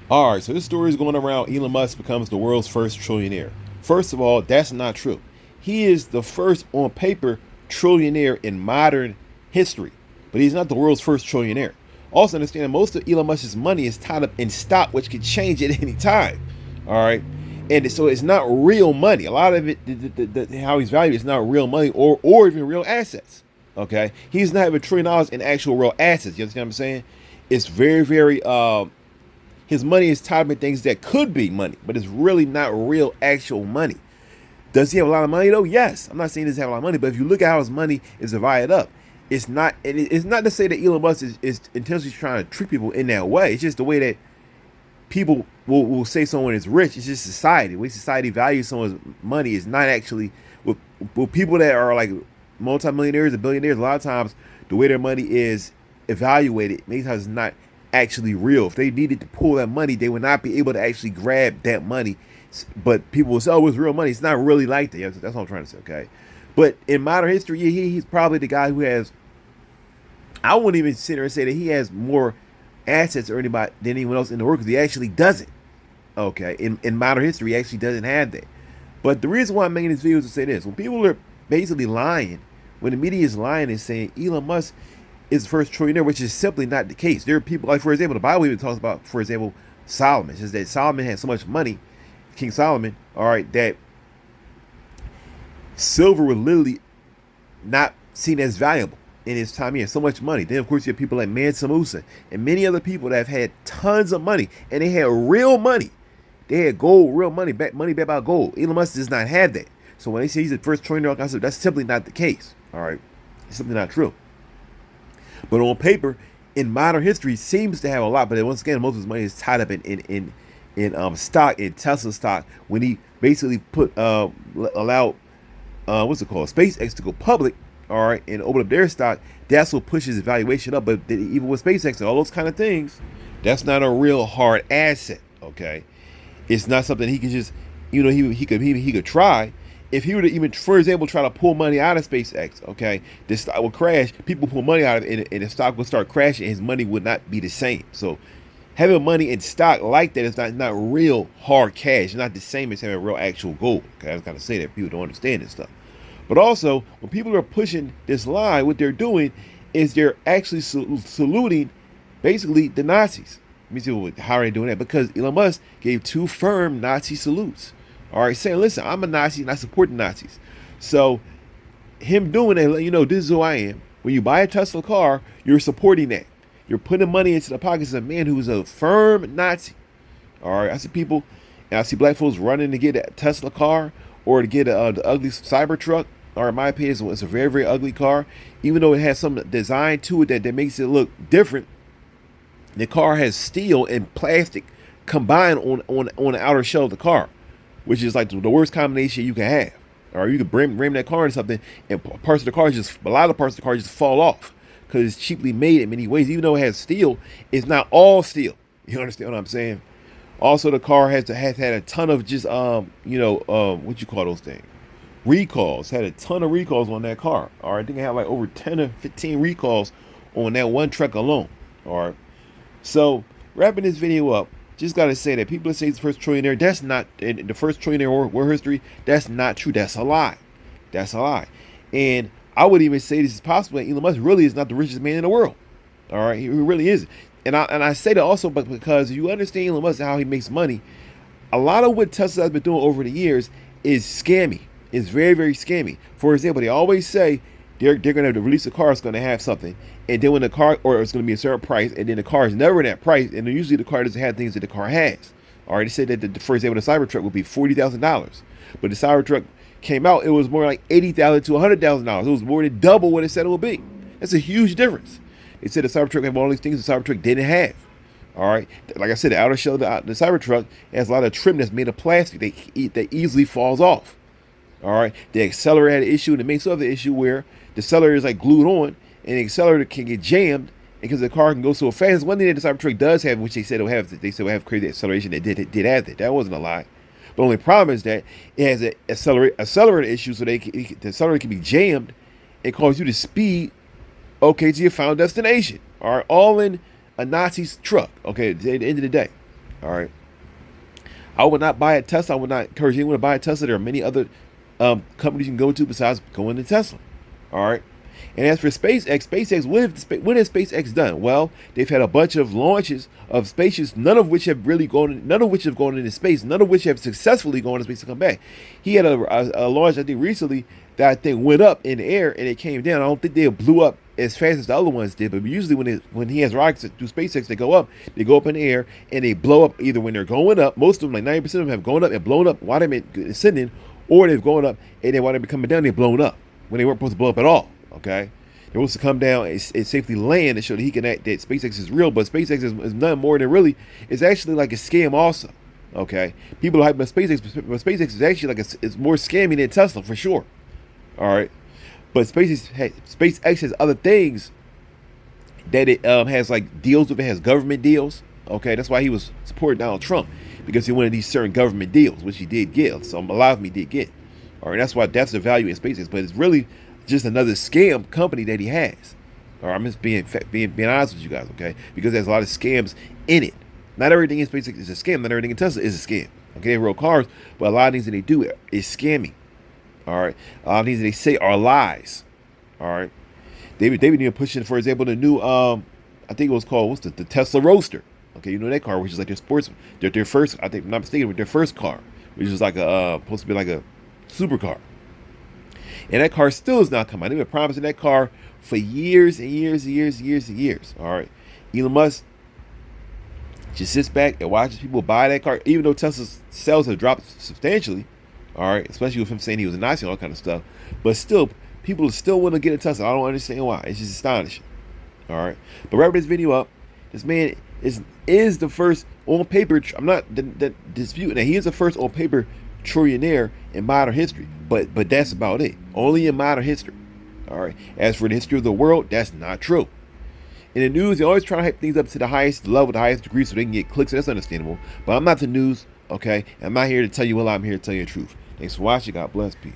All right, so this story is going around. Elon Musk becomes the world's first trillionaire. First of all, that's not true. He is the first on paper trillionaire in modern history, but he's not the world's first trillionaire. Also, understand that most of Elon Musk's money is tied up in stock, which could change at any time. All right, and so it's not real money. A lot of it, how he's valued, is not real money or even real assets. Okay, he's not having $1 trillion in actual real assets. You understand what I'm saying? It's very his money is tied up in things that could be money, but it's really not real actual money. Does he have a lot of money though? Yes. I'm not saying he doesn't have a lot of money, but if you look at how his money is divided up, it's not to say that Elon Musk is intentionally trying to treat people in that way. It's just the way that people will say someone is rich. It's just society. The way society values someone's money is not actually with people that are like multimillionaires and billionaires. A lot of times the way their money is evaluated many times it's not actually real. If they needed to pull that money, they would not be able to actually grab that money. But people will say, "Oh, it's real money." It's not really like that. That's what I'm trying to say. Okay, but in modern history, yeah, he's probably the guy who has. I wouldn't even sit there and say that he has more assets or anybody than anyone else in the world because he actually doesn't. Okay, in modern history, he actually doesn't have that. But the reason why I'm making this video is to say this: when people are basically lying, when the media is lying and saying Elon Musk is the first trillionaire, which is simply not the case. There are people like, for example, the Bible even talks about, for example, Solomon. It says that Solomon had so much money, King Solomon, all right, that silver was literally not seen as valuable in his time. He had so much money. Then, of course, you have people like Mansa Musa and many other people that have had tons of money, and they had real money. They had gold, real money, money backed by gold. Elon Musk does not have that. So when they say he's the first trillionaire, that's simply not the case. All right, it's simply not true. But on paper, in modern history, seems to have a lot. But once again, most of his money is tied up in stock, in Tesla stock. When he basically allowed what's it called, SpaceX to go public, all right, and open up their stock, that's what pushes his valuation up. But even with SpaceX and all those kind of things, that's not a real hard asset. Okay, it's not something he can just, he could try. If he were to even, for example, try to pull money out of SpaceX, okay, the stock will crash. People pull money out of it, and the stock will start crashing. And his money would not be the same. So, having money in stock like that is not real hard cash. It's not the same as having real actual gold. Okay, I was kind of say that people don't understand this stuff. But also, when people are pushing this lie, what they're doing is they're actually saluting, basically, the Nazis. Let me see how are they doing that? Because Elon Musk gave 2 firm Nazi salutes. All right, saying, listen, I'm a Nazi and I support the Nazis. So him doing that, this is who I am. When you buy a Tesla car, you're supporting that. You're putting money into the pockets of a man who's a firm Nazi. All right, I see people, and I see black folks running to get a Tesla car or to get the ugly Cybertruck. All right, in my opinion, it's a very ugly car. Even though it has some design to it that makes it look different, the car has steel and plastic combined on the outer shell of the car, which is like the worst combination you can have. Or you could ram that car into something, and a lot of the parts of the car just fall off because it's cheaply made in many ways. Even though it has steel, it's not all steel. You understand what I'm saying? Also, the car has had a ton of just what you call those things? Recalls. Had a ton of recalls on that car. All right, I think I had like over 10 or 15 recalls on that one truck alone. All right. So wrapping this video up, just got to say that people that say he's the first trillionaire, that's not, in the first trillionaire world history, that's not true. That's a lie. That's a lie. And I would even say this is possible that Elon Musk really is not the richest man in the world. All right, he really isn't. And I say that also because you understand Elon Musk and how he makes money, a lot of what Tesla has been doing over the years is scammy. It's very scammy. For example, they always say they're going to release a car that's going to have something, and then when the car, or it's going to be a certain price, and then the car is never that price, and then usually the car doesn't have things that the car has. All right, they said that for example, the Cybertruck would be $40,000, but the Cybertruck came out, it was more like $80,000 to $100,000. It was more than double what it said it would be. That's a huge difference. They said the Cybertruck had all these things the Cybertruck didn't have. All right, like I said, the outer shell of the Cybertruck has a lot of trim that's made of plastic that easily falls off. All right, the accelerator had an issue, and it makes up the issue where the accelerator is like glued on, and the accelerator can get jammed because the car can go so fast. One thing that the Cybertruck does have, which they said it'll have, crazy acceleration. That did have that. That wasn't a lie. The only problem is that it has an accelerator issue, so the accelerator can be jammed and cause you to speed, okay, to your final destination. All right, all in a Nazi's truck. Okay, at the end of the day. All right. I would not buy a Tesla. I would not encourage anyone to buy a Tesla. There are many other companies you can go to besides going to Tesla. All right. And as for SpaceX, what has SpaceX done? Well, they've had a bunch of launches of spaceships, none of which have gone into space, none of which have successfully gone into space to come back. He had a launch, I think, recently that thing went up in the air and it came down. I don't think they blew up as fast as the other ones did, but usually when he has rockets through SpaceX, they go up in the air and they blow up either when they're going up. Most of them, like 90% of them, have gone up and blown up while they're ascending, or they've gone up and then while they're coming down, they've blown up when they weren't supposed to blow up at all. Okay, they're supposed to come down and safely land and show that that SpaceX is real, but SpaceX is nothing more than really, it's actually like a scam also. Okay, people are hyping up SpaceX, but SpaceX is actually like it's more scammy than Tesla for sure. All right, but SpaceX has other things that it has, like deals with. It has government deals. Okay, that's why he was supporting Donald Trump, because he wanted these certain government deals, which he did get. So a lot of them he did get. All right, that's the value in SpaceX, but it's really just another scam company that he has. All right, I'm just being honest with you guys, okay? Because there's a lot of scams in it. Not everything in SpaceX is a scam. Not everything in Tesla is a scam. Okay, they're real cars, but a lot of things that they do is scamming. All right, a lot of things that they say are lies. All right, they've been even pushing, for example, the new I think it was called the Tesla Roadster. Okay, you know that car, which is like their first, I think, I'm not mistaken, with their first car, which is like supposed to be like a supercar. And that car still is not coming out. They've been promising that car for years and years and years and years and years. All right. Elon Musk just sits back and watches people buy that car, even though Tesla's sales have dropped substantially. All right. Especially with him saying he was a Nazi and all kind of stuff. But still, people still want to get a Tesla. I don't understand why. It's just astonishing. All right. But wrap this video up. This man is the first on paper. I'm not disputing that he is the first on paper trillionaire in modern history, but that's about it. Only in modern history. All right. As for the history of the world, that's not true. In the news, they always try to hype things up to the highest level, the highest degree, so they can get clicks. So that's understandable. But I'm not the news. Okay. I'm not here to tell you what I'm here to tell you the truth. Thanks for watching. God bless. Peace.